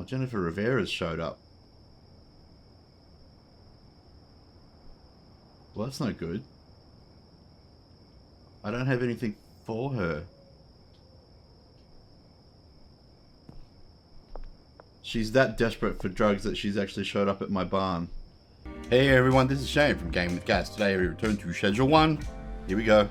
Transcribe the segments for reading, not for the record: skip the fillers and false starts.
Oh, Jennifer Rivera's showed up. Well, that's no good. I don't have anything for her. She's that desperate for drugs that she's actually showed up at my barn. Hey everyone, this is Shane from Game with Gas. Today we return to Schedule 1. Here we go.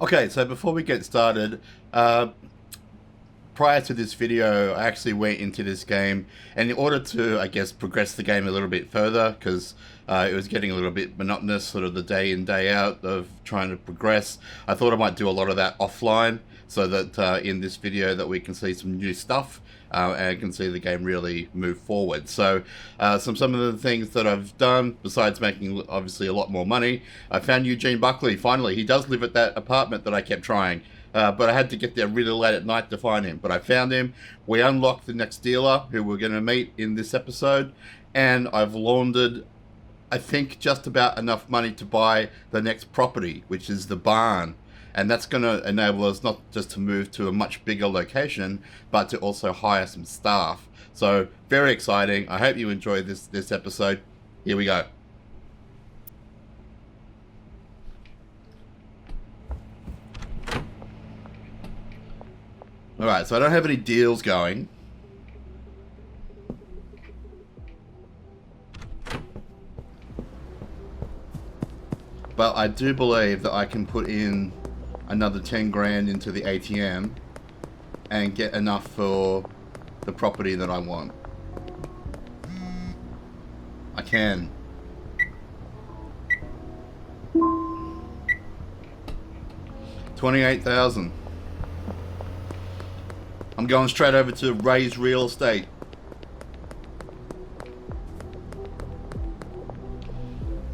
Okay, so before we get started, prior to this video, I actually went into this game, and in order to, I guess, progress the game a little bit further, because it was getting a little bit monotonous, sort of the day in, day out of trying to progress, I thought I might do a lot of that offline, so that in this video that we can see some new stuff, and can see the game really move forward. So some of the things that I've done, besides making obviously a lot more money, I found Eugene Buckley, finally. He does live at that apartment that I kept trying. But I had to get there really late at night to find him. But I found him. We unlocked the next dealer who we're going to meet in this episode. And I've laundered, I think, just about enough money to buy the next property, which is the barn. And that's going to enable us not just to move to a much bigger location, but to also hire some staff. So very exciting. I hope you enjoy this episode. Here we go. Alright, so I don't have any deals going. But I do believe that I can put in another 10 grand into the ATM and get enough for the property that I want. I can. $28,000. I'm going straight over to Ray's Real Estate.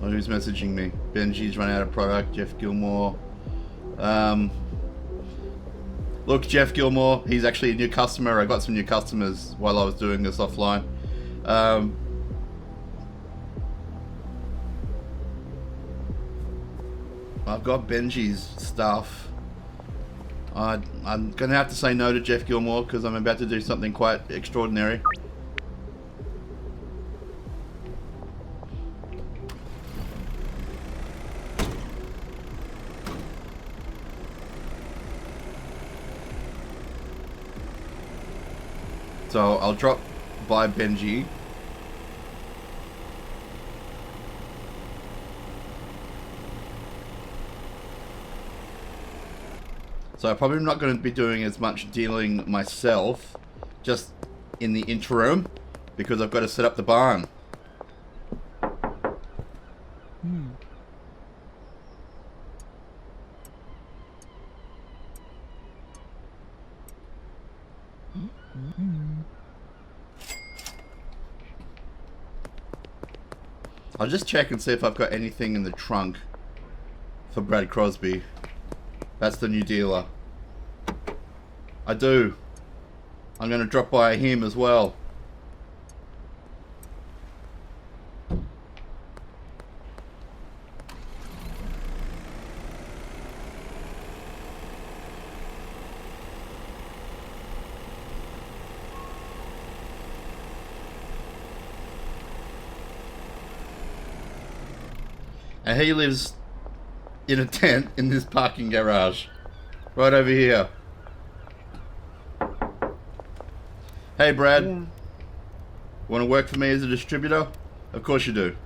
Oh, who's messaging me? Benji's run out of product. Jeff Gilmore. Look, Jeff Gilmore, he's actually a new customer. I got some new customers while I was doing this offline. I've got Benji's stuff. I'm gonna have to say no to Jeff Gilmore because I'm about to do something quite extraordinary. So I'll drop by Benji. So I'm probably not going to be doing as much dealing myself, just in the interim, because I've got to set up the barn. I'll just check and see if I've got anything in the trunk for Brad Crosby. That's the new dealer. I do. I'm going to drop by him as well. And he lives in a tent in this parking garage. Right over here. Hey Brad. Yeah. Want to work for me as a distributor? Of course you do.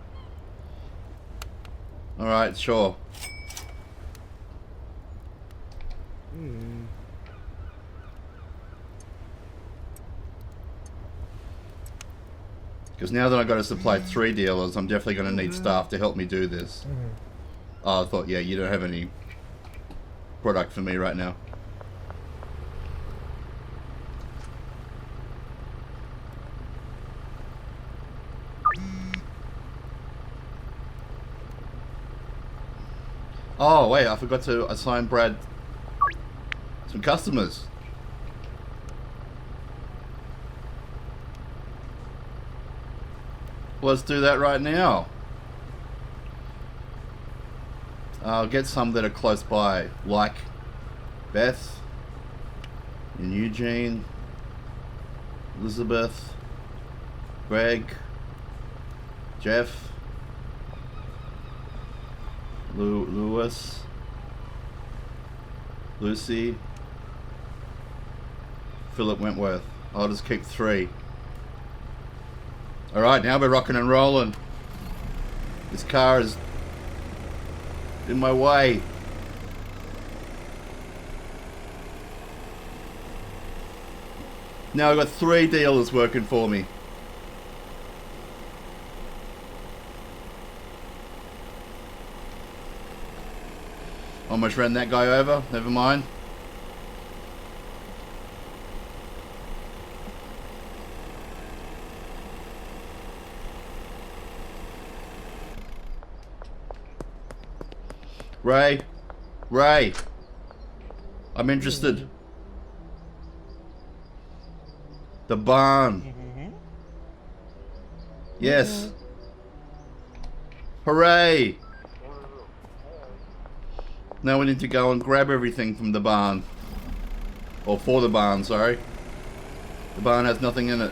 Alright, sure. Because now that I've got to supply 3 dealers, I'm definitely going to need staff to help me do this. Oh, I thought, yeah, you don't have any product for me right now. Oh, wait, I forgot to assign Brad some customers. Let's do that right now. I'll get some that are close by, like Beth and Eugene, Elizabeth, Greg, Jeff, Lewis, Lucy, Philip Wentworth. I'll just keep 3. Alright, now we're rocking and rolling. This car is in my way. Now I've got 3 dealers working for me. Almost ran that guy over, never mind. Ray, I'm interested. The barn. Yes. Hooray! Now we need to go and grab everything from the barn. Or for the barn, sorry. The barn has nothing in it.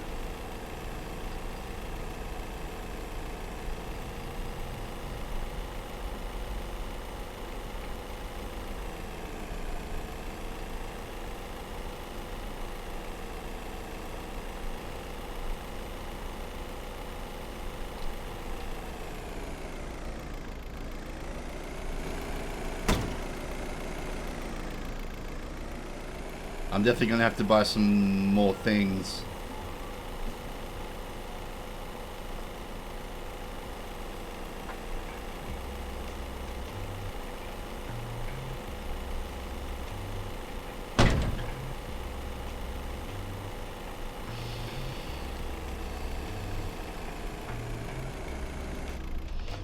I'm definitely going to have to buy some more things.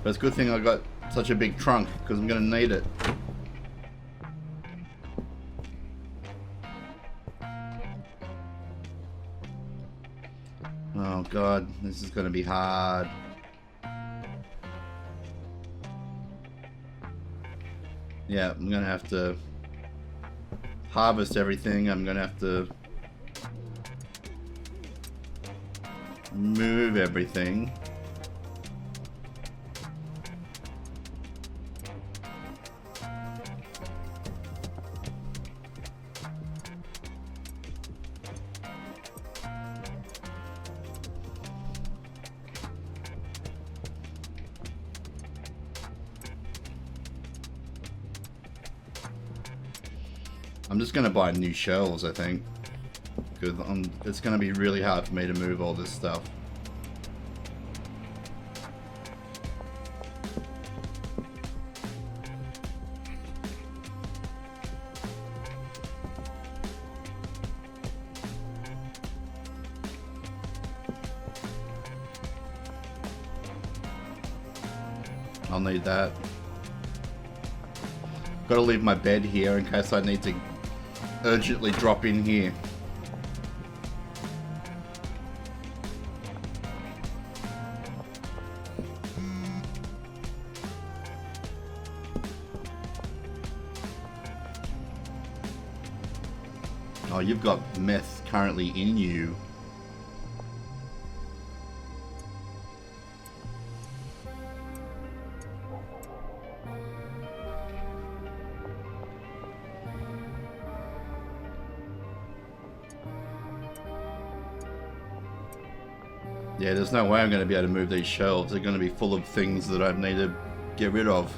But it's a good thing I got such a big trunk, because I'm going to need it. Oh god, this is going to be hard. Yeah, I'm going to have to harvest everything. I'm going to have to move everything. I'm just going to buy new shelves, I think, because it's going to be really hard for me to move all this stuff. I'll need that. Got to leave my bed here in case I need to urgently drop in here. Oh, you've got meth currently in you. Yeah, there's no way I'm going to be able to move these shelves. They're going to be full of things that I need to get rid of.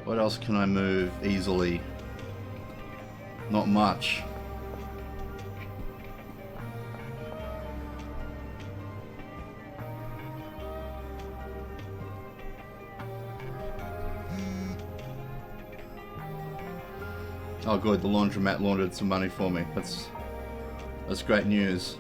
What else can I move easily? Not much. Oh good, the laundromat laundered some money for me. That's great news.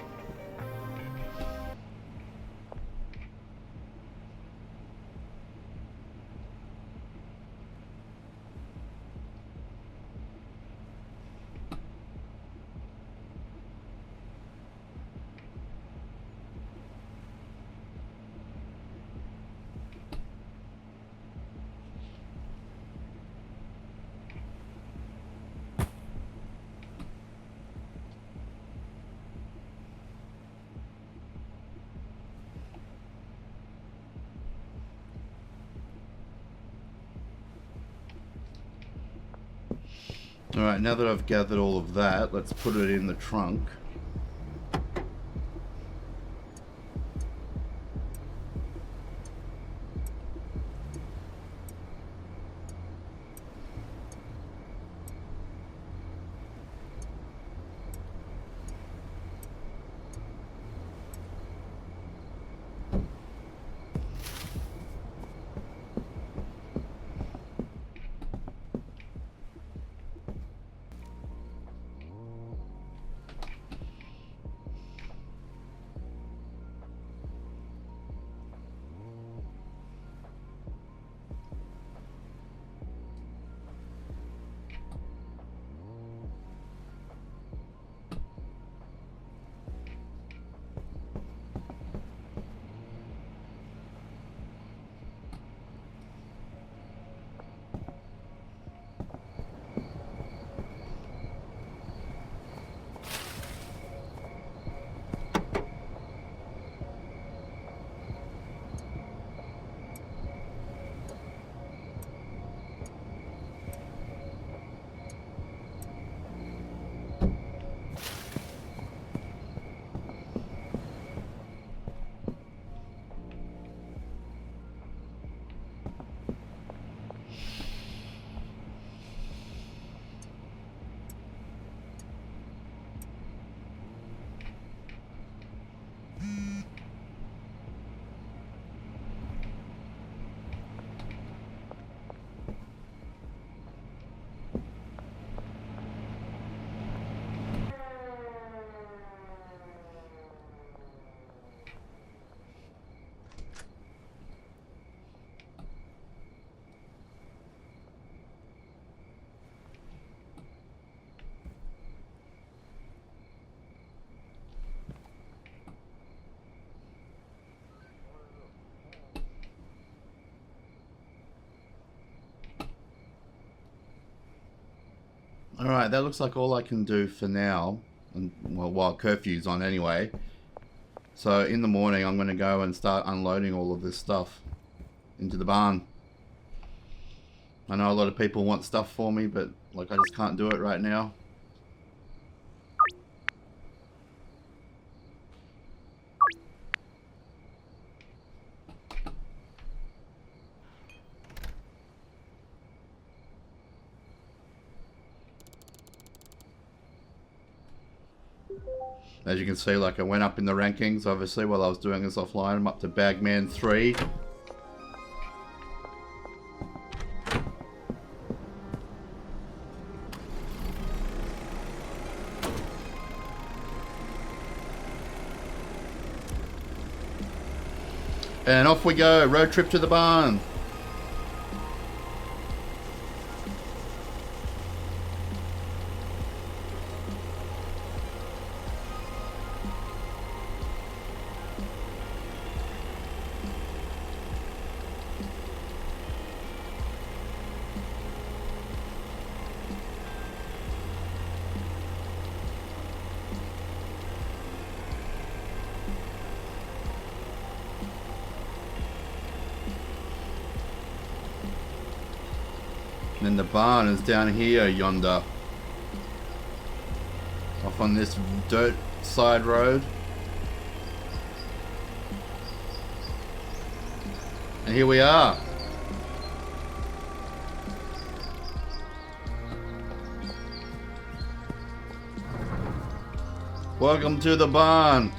Alright, now that I've gathered all of that, let's put it in the trunk. Alright, that looks like all I can do for now, and well, while curfew's on anyway. So in the morning I'm going to go and start unloading all of this stuff into the barn. I know a lot of people want stuff for me, but like I just can't do it right now. As you can see, like I went up in the rankings, obviously, while I was doing this offline. I'm up to Bagman 3. And off we go, road trip to the barn. And the barn is down here, yonder. Off on this dirt side road. And here we are. Welcome to the barn.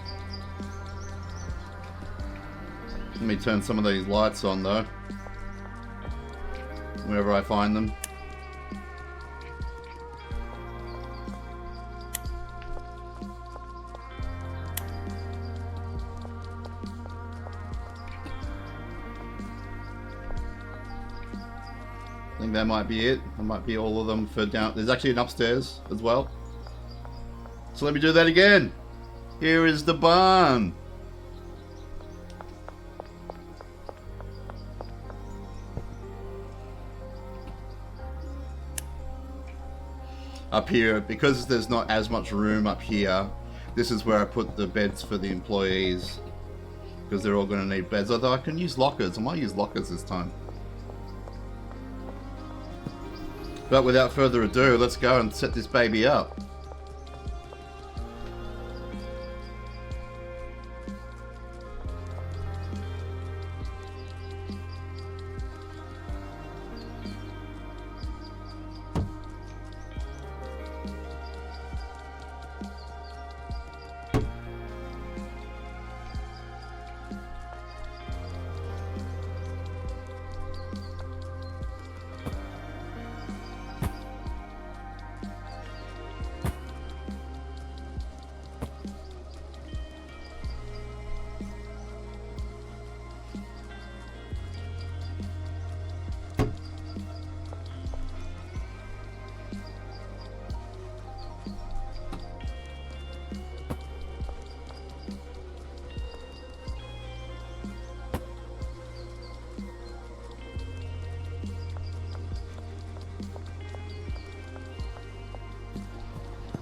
Let me turn some of these lights on though. Wherever I find them. I think that might be it. That might be all of them for down. There's actually an upstairs as well. So let me do that again. Here is the barn. Up here, because there's not as much room up here, this is where I put the beds for the employees, because they're all going to need beds. Although I can use lockers. I might use lockers this time. But without further ado, let's go and set this baby up.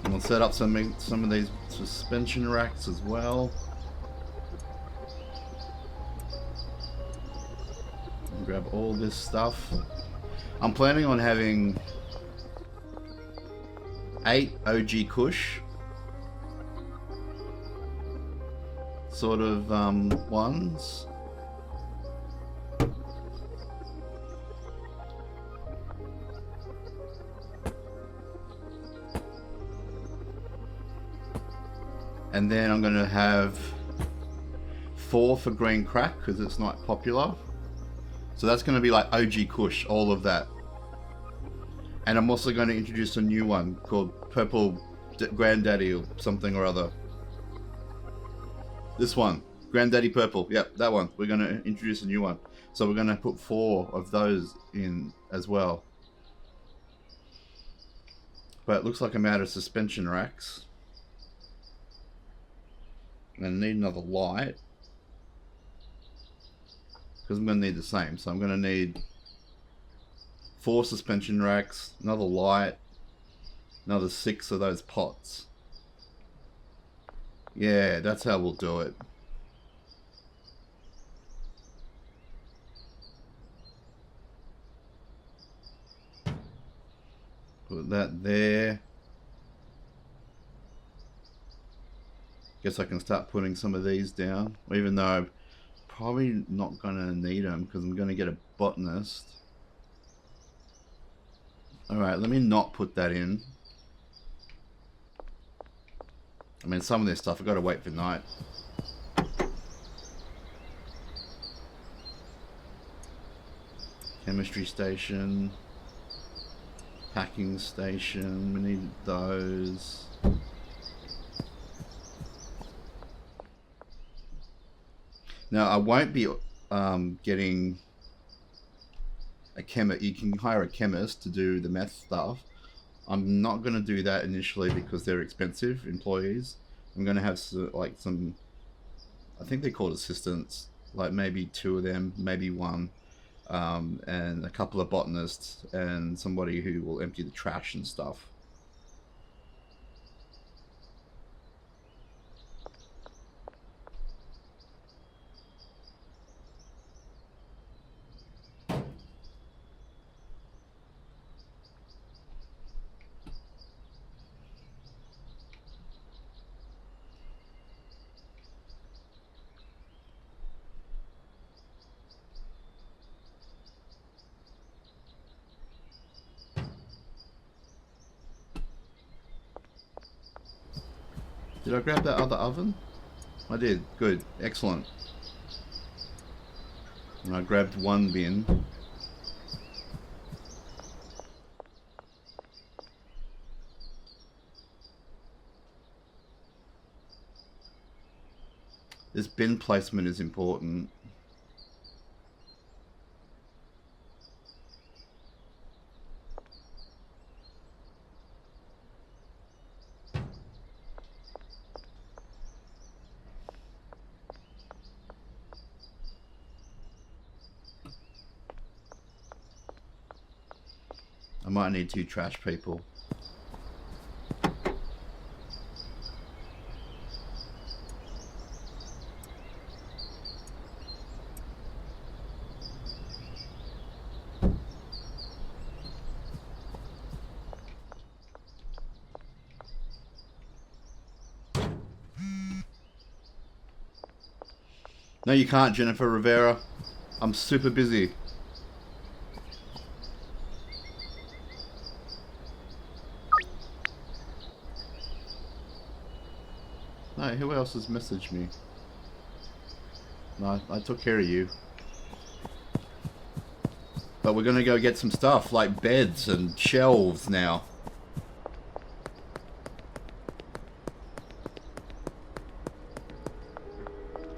We'll set up some of these suspension racks as well. And grab all this stuff. I'm planning on having 8 OG Kush sort of ones. And then I'm going to have 4 for green crack because it's not popular. So that's going to be like OG Kush, all of that. And I'm also going to introduce a new one called Purple Granddaddy or something or other. This one, Granddaddy Purple. Yep, that one. We're going to introduce a new one. So we're going to put 4 of those in as well. But it looks like I'm out of suspension racks. I'm going to need another light because I'm going to need the same. So I'm going to need 4 suspension racks, another light, another 6 of those pots. Yeah, that's how we'll do it. Put that there. Guess I can start putting some of these down, even though I'm probably not going to need them because I'm going to get a botanist. Alright, let me not put that in. I mean, some of this stuff I've got to wait for night. Chemistry station. Packing station. We need those. Now, I won't be getting a chemist. You can hire a chemist to do the meth stuff. I'm not going to do that initially because they're expensive employees. I'm going to have like some, I think they're called assistants, like maybe 2 of them, maybe 1, and a couple of botanists and somebody who will empty the trash and stuff. Did I grab that other oven? I did. Good. Excellent. And I grabbed 1 bin. This bin placement is important. I might need 2 trash people. No, you can't, Jennifer Rivera. I'm super busy. No, who else has messaged me? No, I took care of you. But we're gonna go get some stuff, like beds and shelves now.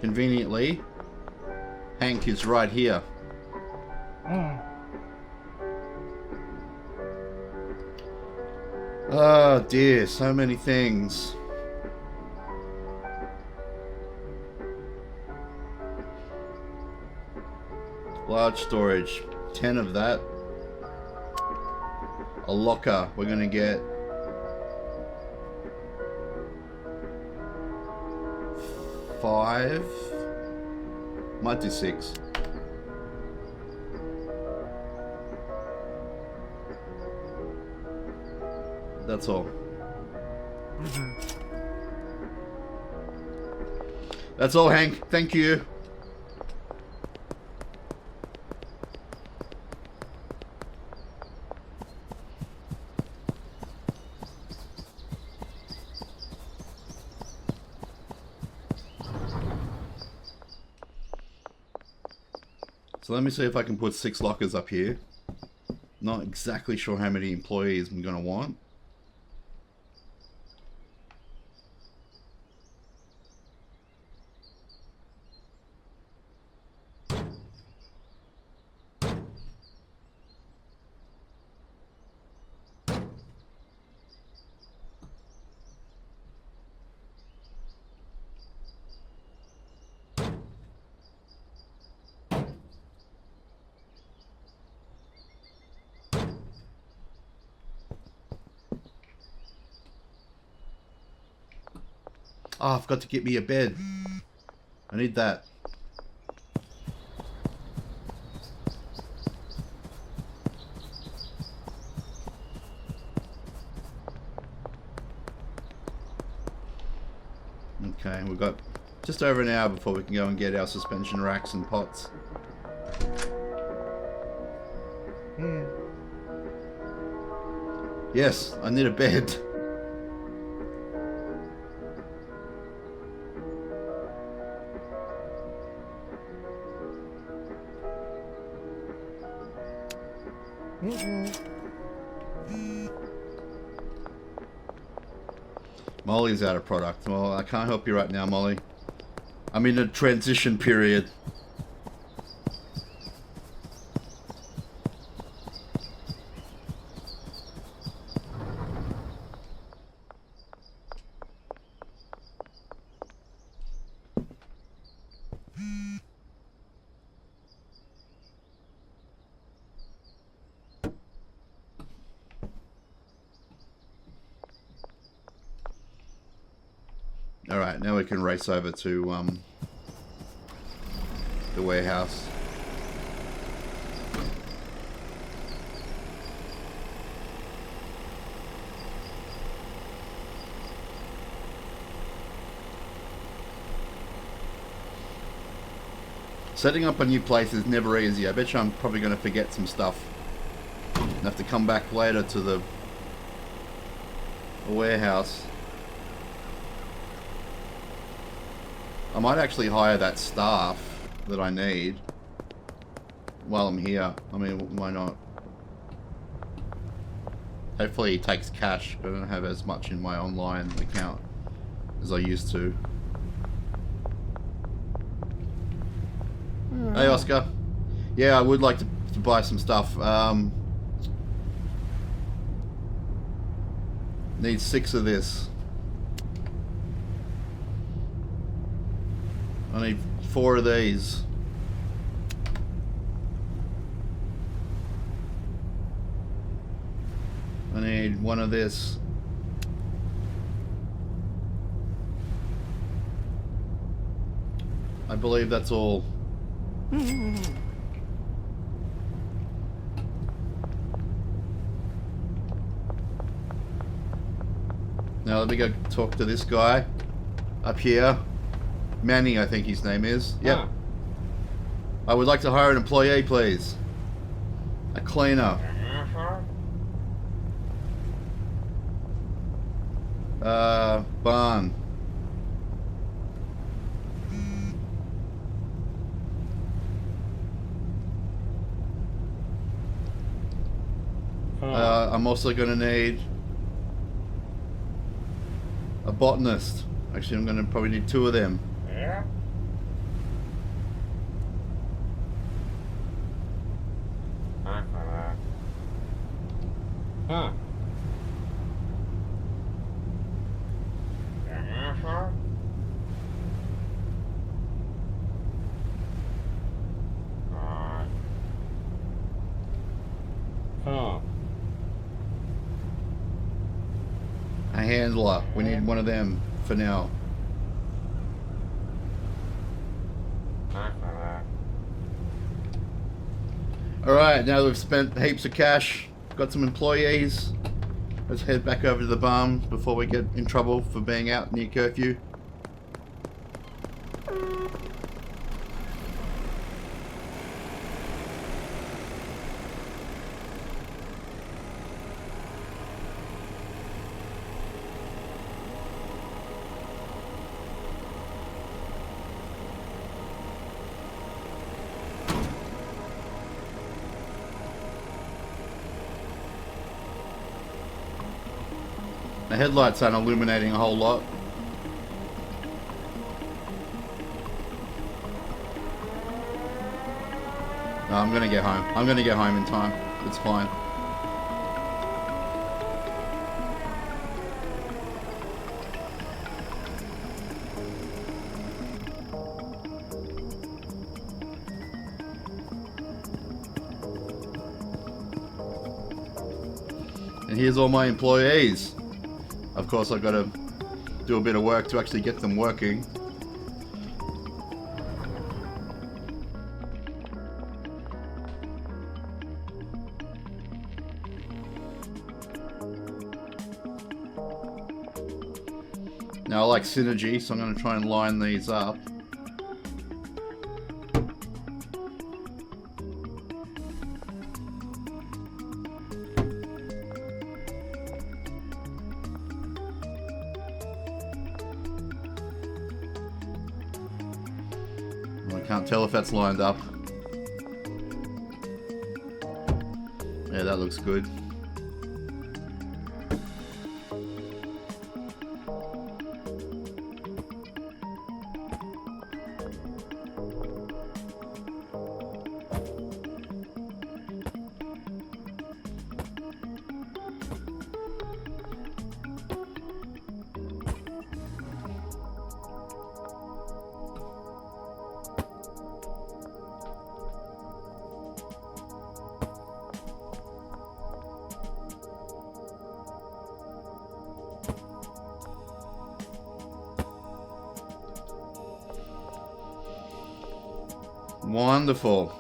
Conveniently, Hank is right here. Oh dear, so many things. Large storage, 10 of that. A locker, we're gonna get 5. Might do 6. That's all. That's all, Hank. Thank you. So let me see if I can put 6 lockers up here. Not exactly sure how many employees I'm gonna want. Oh, I've got to get me a bed. I need that. Okay, we've got just over an hour before we can go and get our suspension racks and pots. Yes, I need a bed. Molly's out of product. Well, I can't help you right now, Molly. I'm in a transition period. Alright, now we can race over to the warehouse. Setting up a new place is never easy. I bet you I'm probably going to forget some stuff. And have to come back later to the warehouse. I might actually hire that staff that I need while I'm here. I mean, why not? Hopefully he takes cash. I don't have as much in my online account as I used to. Hey, Oscar. Yeah, I would like to buy some stuff. Need 6 of this. I need 4 of these. I need 1 of this. I believe that's all. Now let me go talk to this guy up here. Manny, I think his name is. Yep. I would like to hire an employee, please. A cleaner. Barn. I'm also going to need a botanist. Actually, I'm going to probably need 2 of them. Yeah. Huh. A handler. We need one of them for now. Alright, now that we've spent heaps of cash, got some employees, let's head back over to the barn before we get in trouble for being out near curfew. The headlights aren't illuminating a whole lot. No, I'm gonna get home. I'm gonna get home in time. It's fine. And here's all my employees. Of course, I've got to do a bit of work to actually get them working. Now, I like synergy, so I'm going to try and line these up. Can't tell if that's lined up. Yeah, that looks good. Wonderful.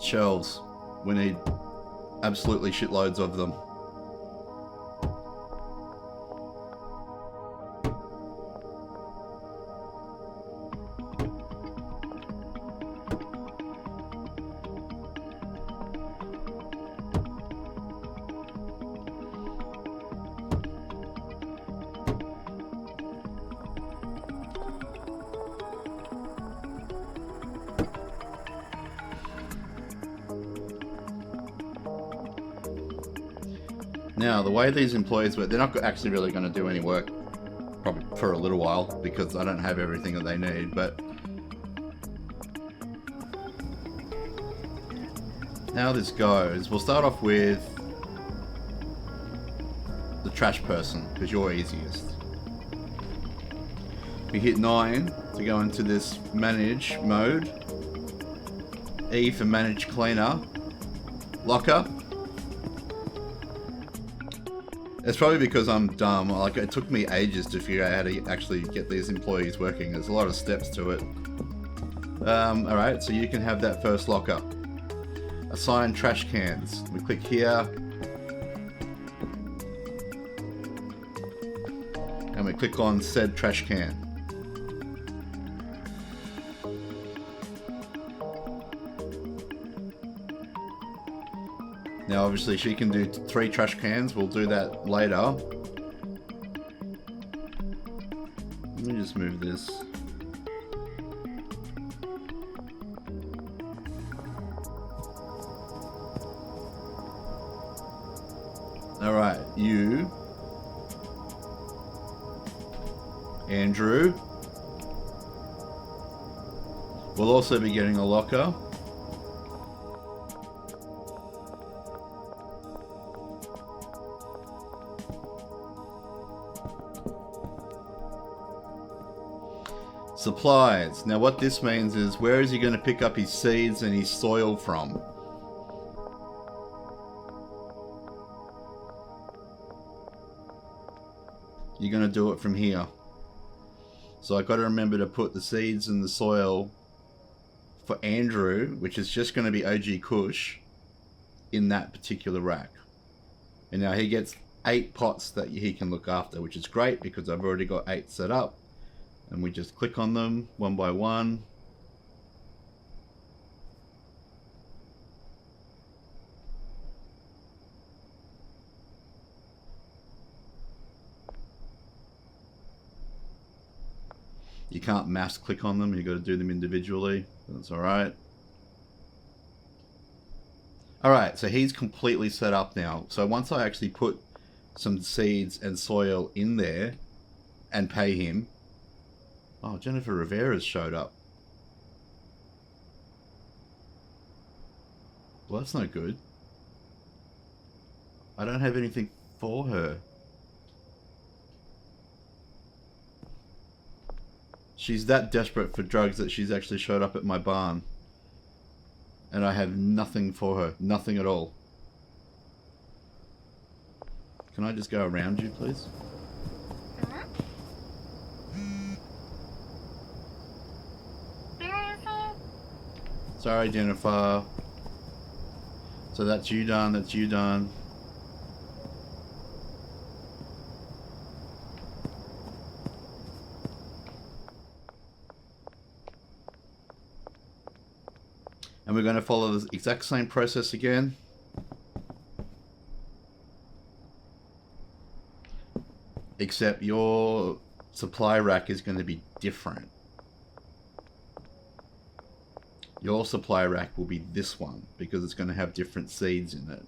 Shelves. We need absolutely shitloads of them. Now, the way these employees work, they're not actually really going to do any work, probably for a little while, because I don't have everything that they need, but how this goes, we'll start off with the trash person, because you're easiest. We hit 9 to go into this manage mode, E for manage cleaner, locker. It's probably because I'm dumb. Like, it took me ages to figure out how to actually get these employees working. There's a lot of steps to it. Alright, so you can have that first locker. Assign trash cans. We click here. click on said trash can. Now obviously she can do 3 trash cans, we'll do that later. Let me just move this. Alright, you, Andrew, will also be getting a locker. Supplies. Now what this means is, where is he going to pick up his seeds and his soil from? You're going to do it from here. So I've got to remember to put the seeds and the soil for Andrew, which is just going to be OG Kush, in that particular rack. And now he gets 8 pots that he can look after, which is great because I've already got 8 set up. And we just click on them one by one. You can't mass click on them, you've got to do them individually. That's alright. Alright, so he's completely set up now. So once I actually put some seeds and soil in there and pay him. Oh, Jennifer Rivera's showed up. Well, that's no good. I don't have anything for her. She's that desperate for drugs that she's actually showed up at my barn. And I have nothing for her. Nothing at all. Can I just go around you, please? Sorry, Jennifer. So that's you done, that's you done. And we're going to follow the exact same process again. Except your supply rack is going to be different. Your supply rack will be this one because it's going to have different seeds in it.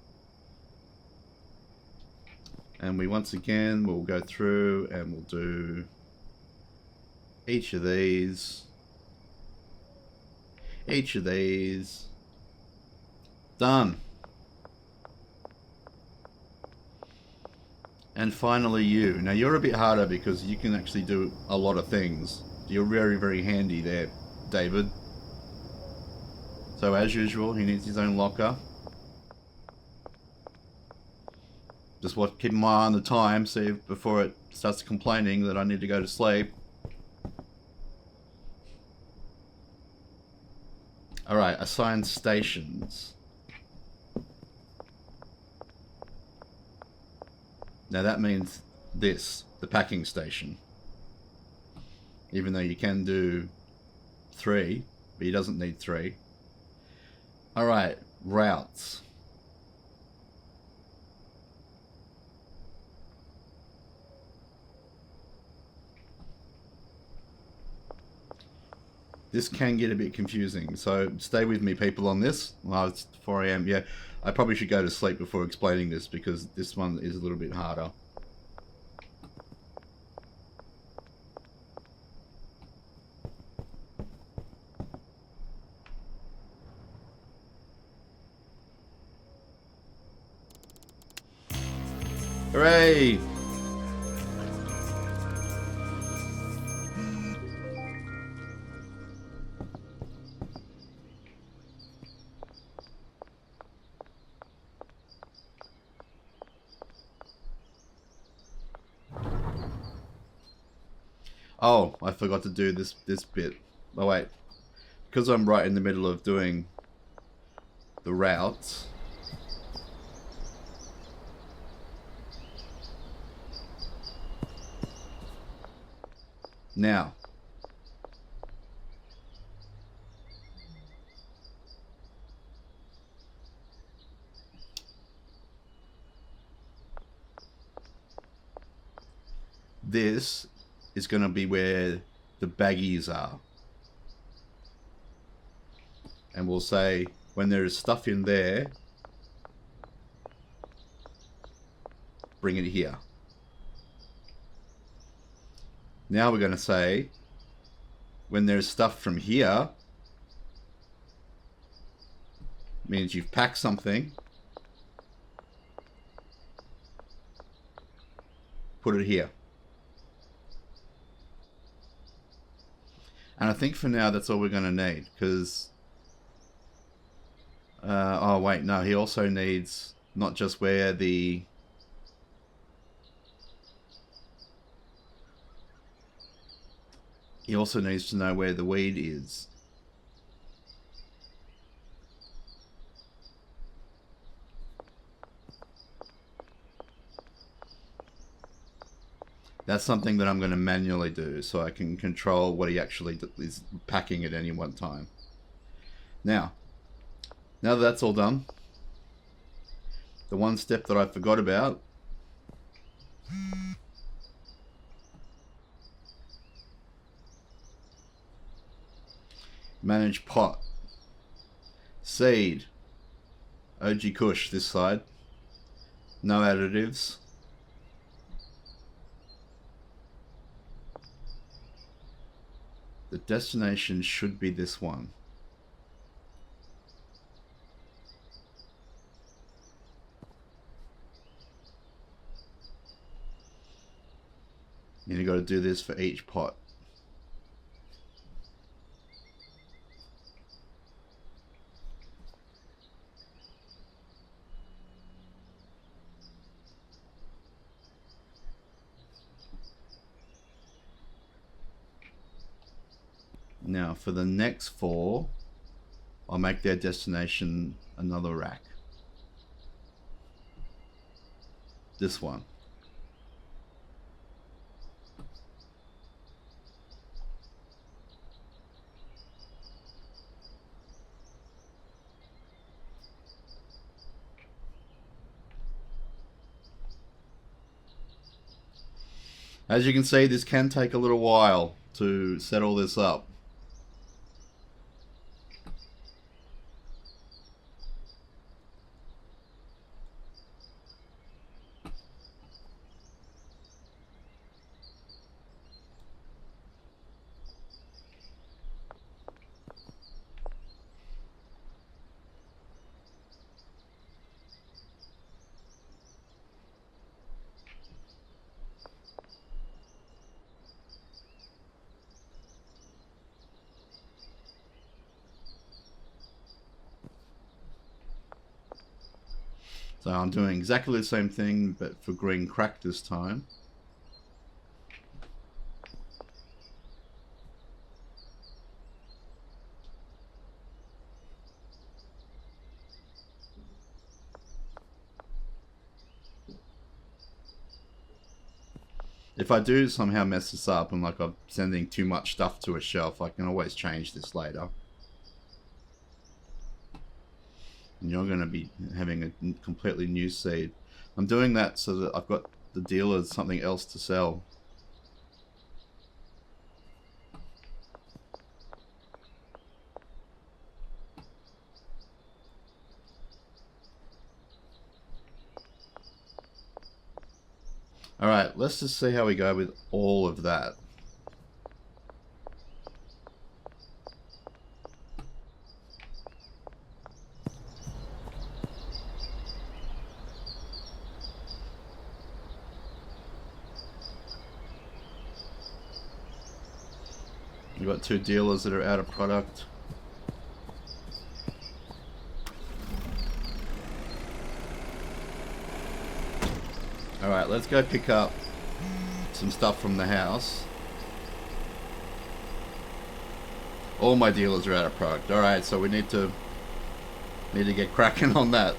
And we once again will go through and we'll do each of these. Each of these. Done. And finally you. Now you're a bit harder because you can actually do a lot of things. You're very, very handy there, David. So as usual, he needs his own locker. Just keep my eye on the time, see before it starts complaining that I need to go to sleep. Alright, assign stations. Now that means this, the packing station. Even though you can do 3, but he doesn't need 3. Alright, routes. This can get a bit confusing, so stay with me people on this. Well, it's 4 AM, yeah. I probably should go to sleep before explaining this because this one is a little bit harder. Hooray! Oh, I forgot to do this bit. Oh wait, because I'm right in the middle of doing the routes. Now, this is going to be where the baggies are. And we'll say when there is stuff in there, bring it here. Now we're going to say when there's stuff from here, means you've packed something, put it here. And I think for now that's all we're going to need, because oh wait, no, he also needs not just where the he also needs to know where the weed is. That's something that I'm going to manually do so I can control what he actually is packing at any one time. Now that that's all done, the one step that I forgot about manage pot, seed, OG Kush this side, no additives. The destination should be this one. And you got to do this for each pot. Now for the next 4, I'll make their destination another rack. This one. As you can see, this can take a little while to set all this up. So I'm doing exactly the same thing, but for green crack this time. If I do somehow mess this up and like I'm sending too much stuff to a shelf, I can always change this later. And you're going to be having a completely new seed. I'm doing that so that I've got the dealers something else to sell. Alright, let's just see how we go with all of that. We've got 2 dealers that are out of product. Alright, let's go pick up some stuff from the house. All my dealers are out of product. Alright, so we need to get cracking on that.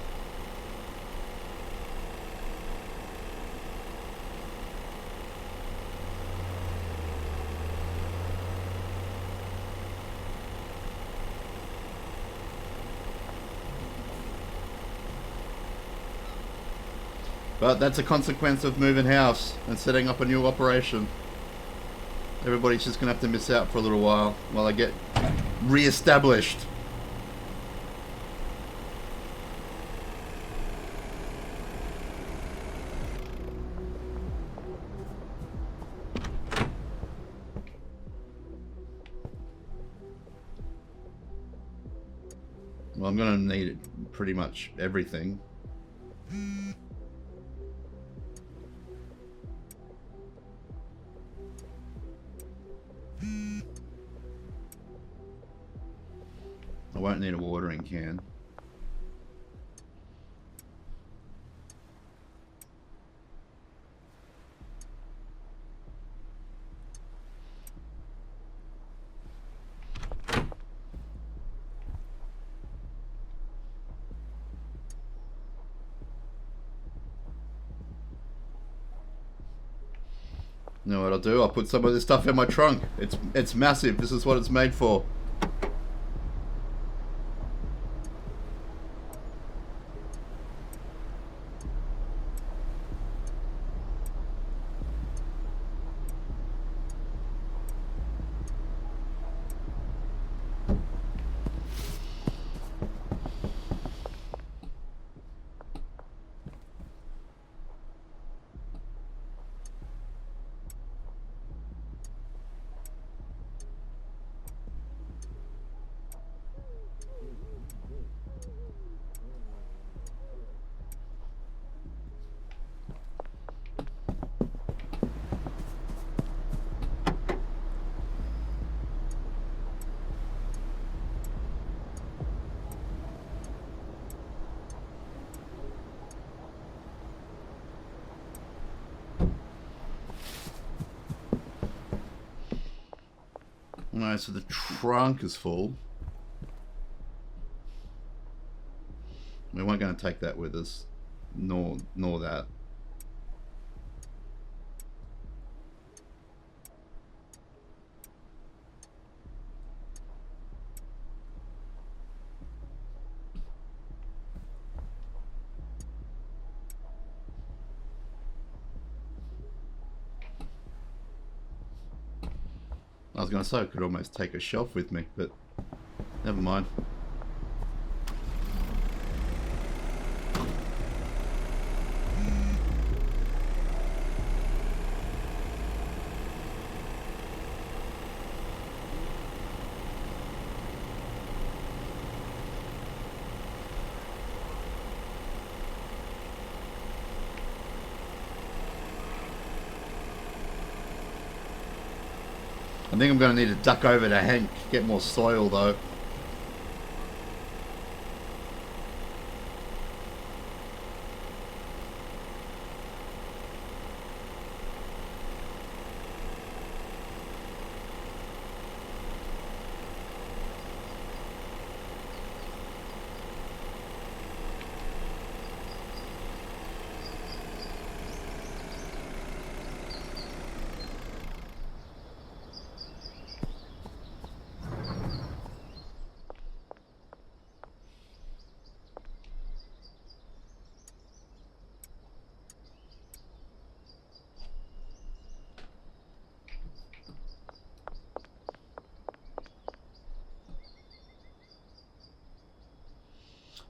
But that's a consequence of moving house and setting up a new operation. Everybody's just going to have to miss out for a little while I get re-established. Well, I'm going to need pretty much everything. I won't need a watering can. You know what I'll do? I'll put some of this stuff in my trunk. It's massive. This is what it's made for. Alright, so the trunk is full. We weren't going to take that with us, nor that. I was going to say I could almost take a shelf with me, but never mind. I think I'm going to need to duck over to Hank, get more soil though.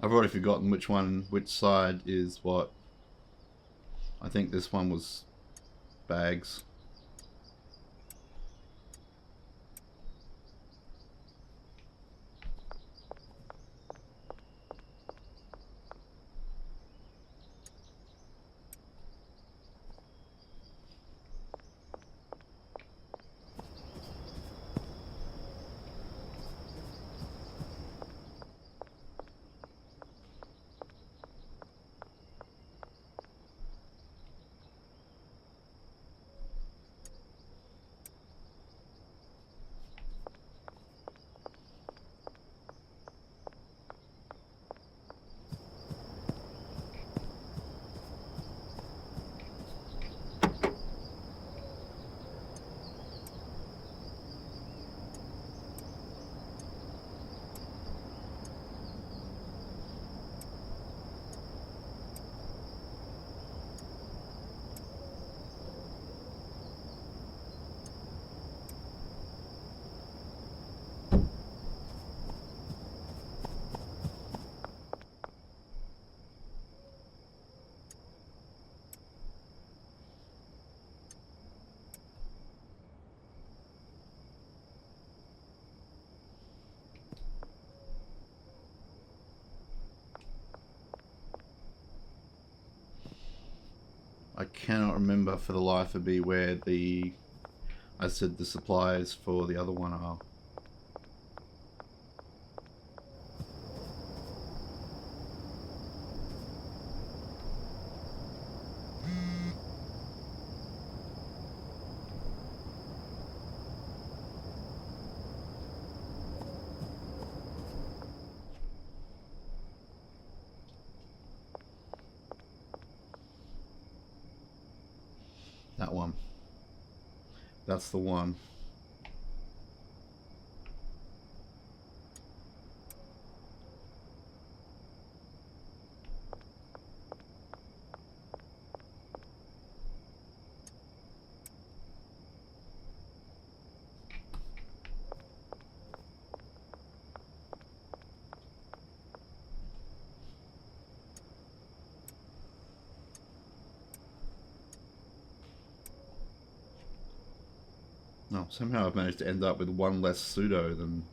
I've already forgotten which side is what. I think this one was bags. I cannot remember for the life of me where I said the supplies for the other one are. That one. That's the one. No, somehow I've managed to end up with one less pseudo than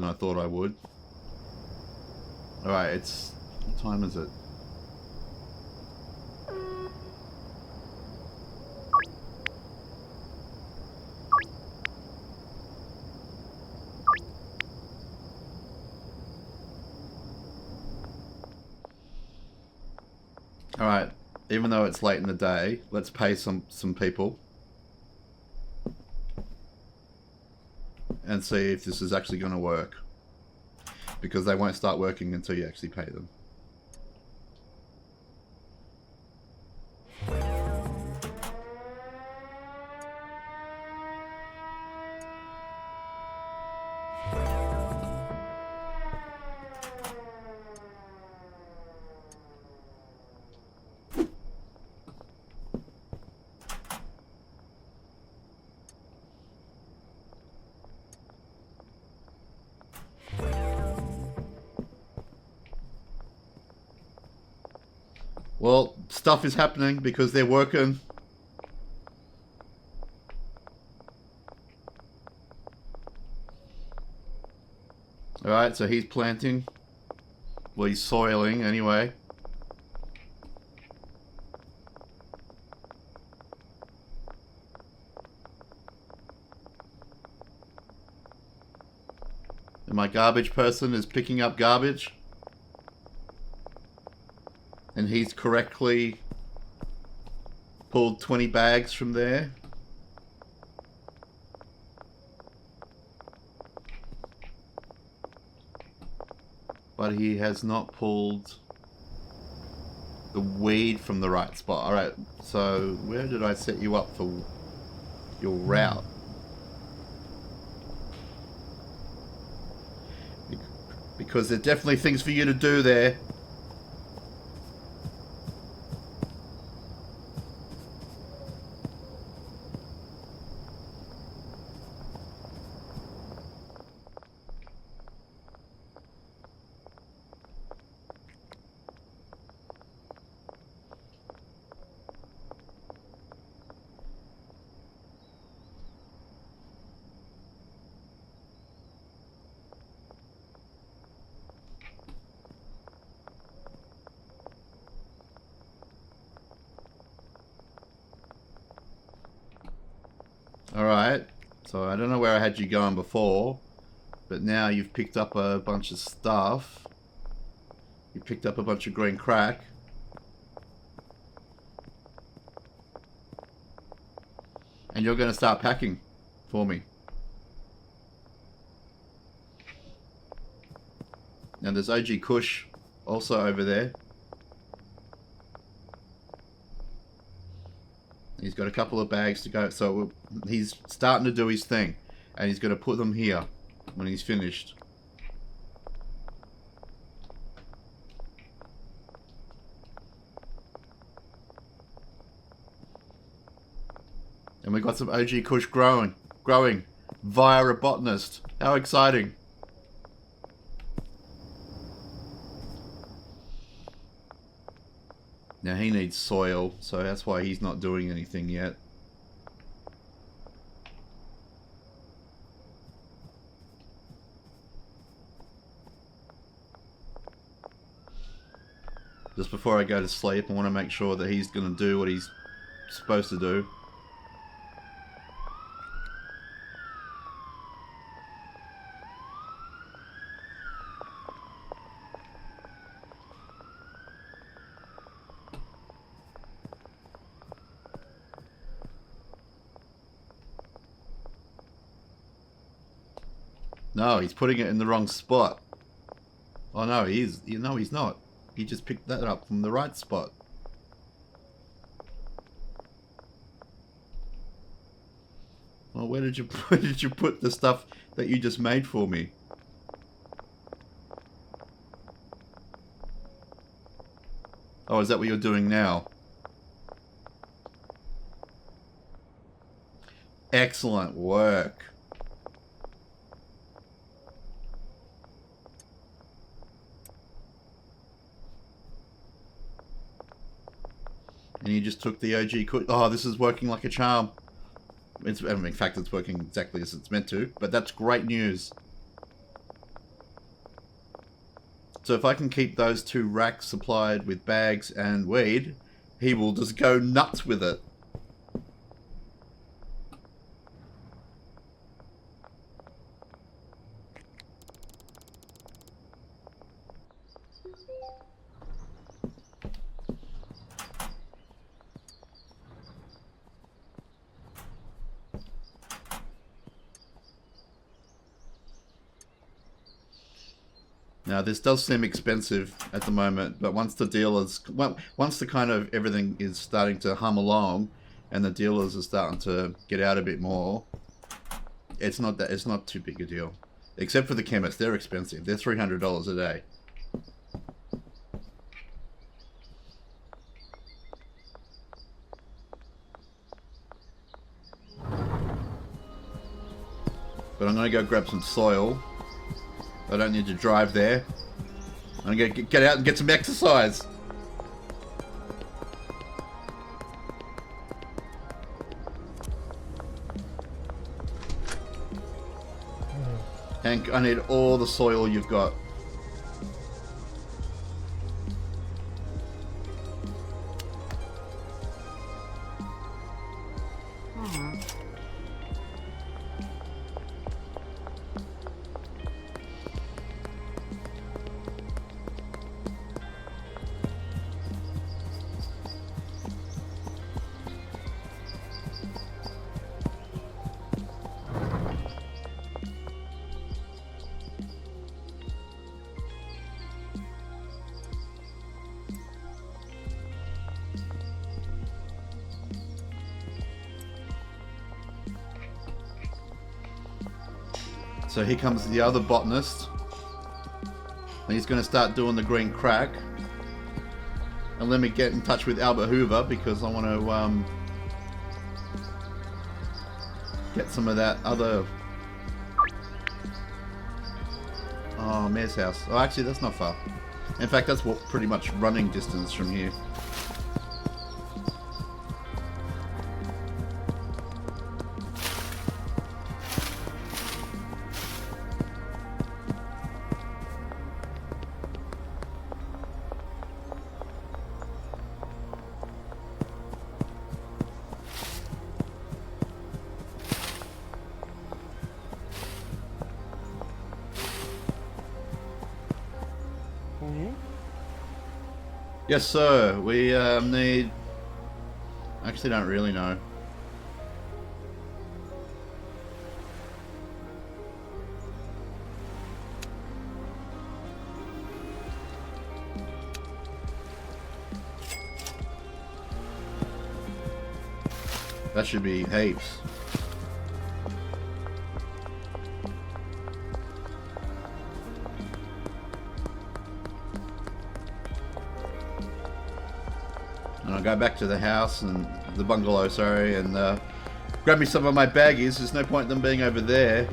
I thought I would. Alright, what time is it? Alright, even though it's late in the day, let's pay some people. And see if this is actually going to work. Because they won't start working until you actually pay them. Well, stuff is happening because they're working. Alright, so he's planting. Well, he's soiling anyway. And my garbage person is picking up garbage. And he's correctly pulled 20 bags from there. But he has not pulled the weed from the right spot. Alright, so where did I set you up for your route? Because there are definitely things for you to do there. Alright, so I don't know where I had you going before, but now you've picked up a bunch of stuff. You picked up a bunch of green crack. And you're going to start packing for me. Now there's OG Kush also over there. He's got a couple of bags to go, so he's starting to do his thing. And he's going to put them here when he's finished. And we got some OG Kush growing via a botanist. How exciting. Now he needs soil, so that's why he's not doing anything yet. Just before I go to sleep, I want to make sure that he's going to do what he's supposed to do. No, he's putting it in the wrong spot. Oh no, he's not. He just picked that up from the right spot. Well, where did you put the stuff that you just made for me? Oh, is that what you're doing now? Excellent work. And you just took the OG cook. Oh, this is working like a charm. In fact, it's working exactly as it's meant to. But that's great news. So if I can keep those 2 racks supplied with bags and weed, he will just go nuts with it. Now this does seem expensive at the moment, but once the dealers, once the kind of everything is starting to hum along, and the dealers are starting to get out a bit more, it's not too big a deal. Except for the chemists, they're expensive. They're $300 a day. But I'm gonna go grab some soil. I don't need to drive there. I'm gonna get out and get some exercise. Hank, I need all the soil you've got. So here comes the other botanist. And he's going to start doing the green crack. And let me get in touch with Albert Hoover because I want to get some of that other... Oh, Mayor's house. Oh, actually, that's not far. In fact, that's what pretty much running distance from here. Yes, sir. We need... Actually, don't really know. That should be heaps. And I'll go back to the house and the bungalow, sorry, and grab me some of my baggies. There's no point in them being over there.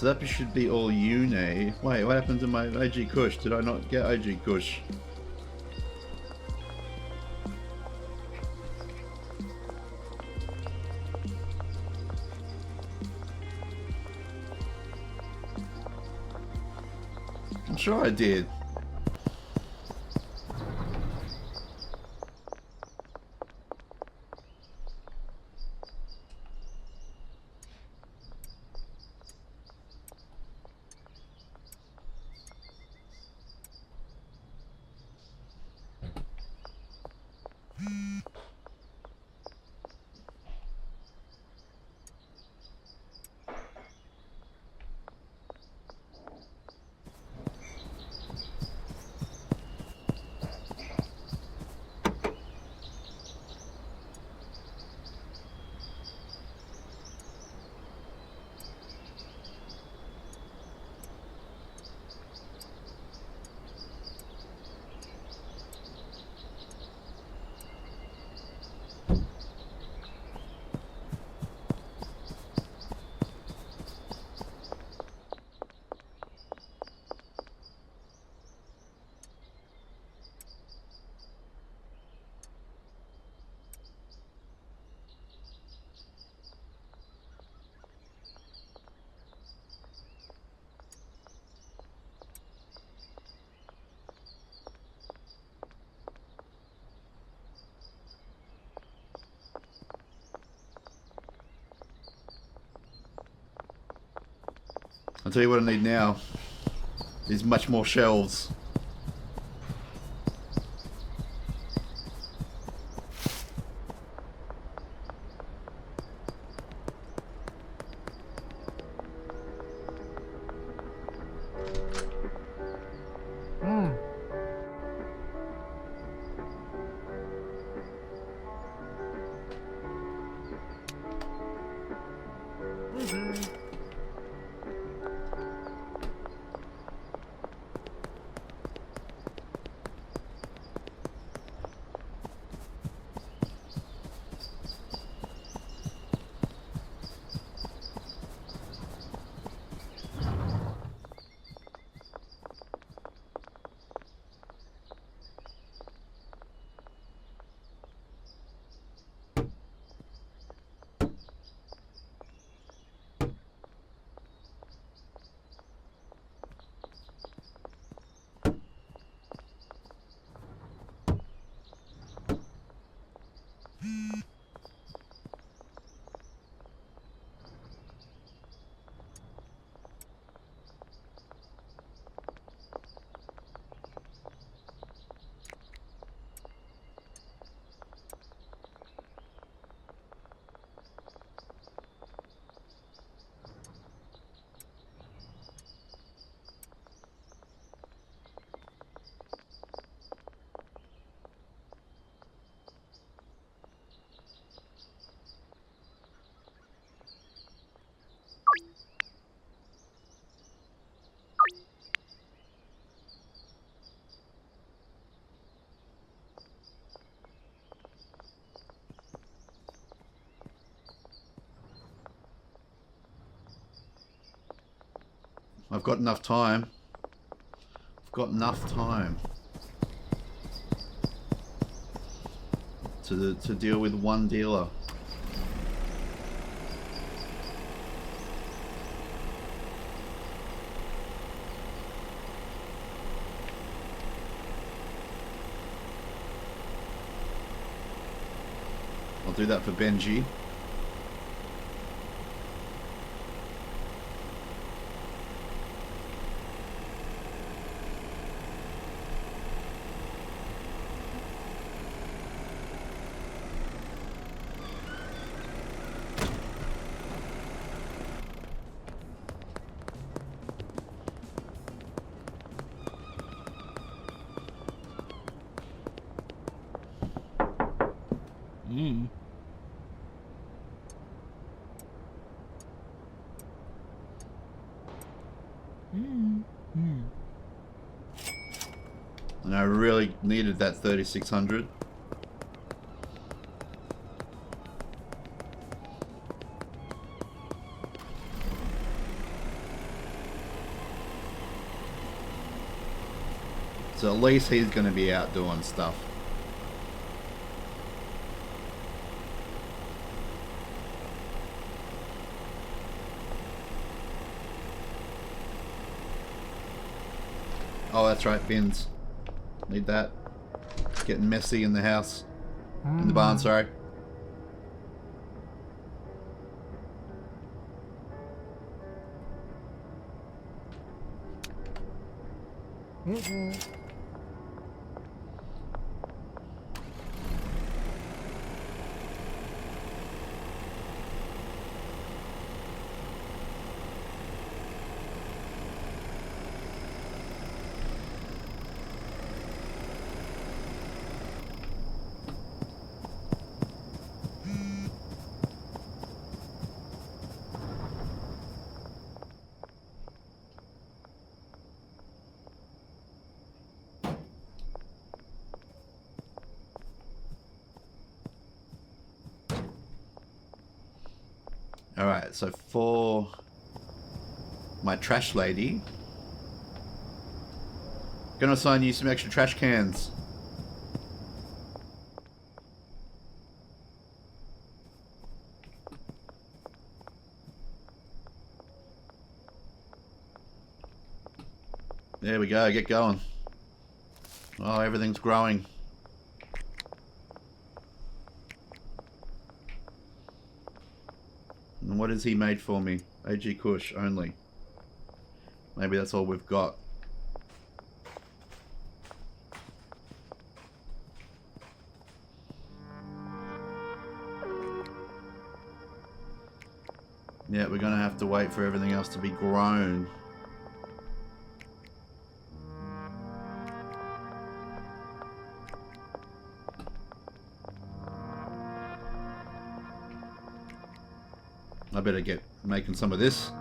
So that should be all Une. Wait, what happened to my AG Kush? Did I not get AG Kush? I'm sure I did. I'll tell you what I need now is much more shelves. I've got enough time. I've got enough time to deal with one dealer. I'll do that for Benji. And I really needed that 3600. So at least he's going to be out doing stuff. Oh, that's right, bins. Need that. It's getting messy in the house. In the barn, sorry. Alright, so for my trash lady, gonna assign you some extra trash cans. There we go, get going. Oh, everything's growing. And what has he made for me? AG Kush only. Maybe that's all we've got. Yeah, we're gonna have to wait for everything else to be grown. I better get making some of this.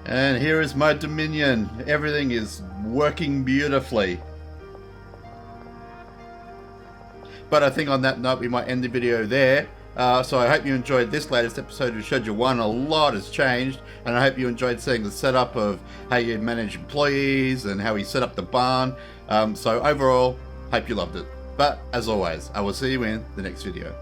And here is my Dominion. Everything is working beautifully. But I think on that note, we might end the video there. So I hope you enjoyed this latest episode of Schedule 1. A lot has changed, and I hope you enjoyed seeing the setup of how you manage employees and how we set up the barn. So overall, hope you loved it. But as always, I will see you in the next video.